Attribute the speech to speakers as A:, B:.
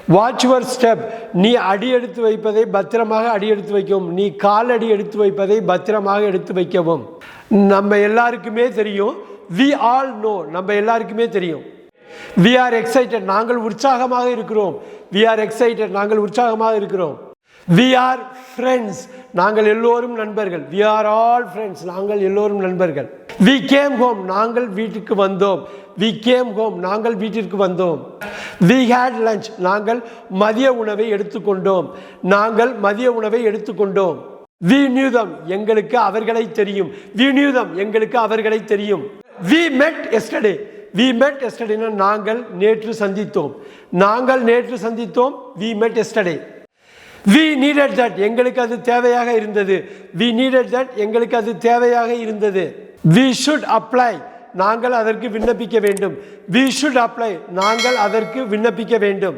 A: Watch your step. நீ அடி எடுத்து வைப்பதை பத்திரமாக அடி எடுத்து வைக்கவும், நீ காலடி எடுத்து வைப்பதை பத்திரமாக எடுத்து வைக்கவும். நம்ம எல்லாருக்குமே தெரியும், we all know, நம்ம எல்லாருக்குமே தெரியும். we are excited, நாங்கள் உற்சாகமாக இருக்கிறோம். we are excited, நாங்கள் உற்சாகமாக இருக்கிறோம். we are friends, நாங்கள் எல்லோரும் நண்பர்கள். we are all friends, நாங்கள் எல்லோரும் நண்பர்கள். we came home, நாங்கள் வீட்டுக்கு வந்தோம். we came home, நாங்கள் வீட்டிற்கு வந்தோம். we had lunch, நாங்கள் மதிய உணவை எடுத்துக்கொண்டோம். நாங்கள் மதிய உணவை எடுத்துக்கொண்டோம். we knew them, எங்களுக்கு அவர்களை தெரியும். we knew them, எங்களுக்கு அவர்களை தெரியும். we met yesterday, we met yesterday, நாங்கள் நேற்று சந்தித்தோம். நாங்கள் நேற்று சந்தித்தோம். we met yesterday. we needed that, எங்களுக்கு அது தேவையாக இருந்தது. we needed that, எங்களுக்கு அது தேவையாக இருந்தது. we should apply, நாங்கள் அதற்கு விண்ணப்பிக்க வேண்டும். we should apply, நாங்கள் அதற்கு விண்ணப்பிக்க வேண்டும்.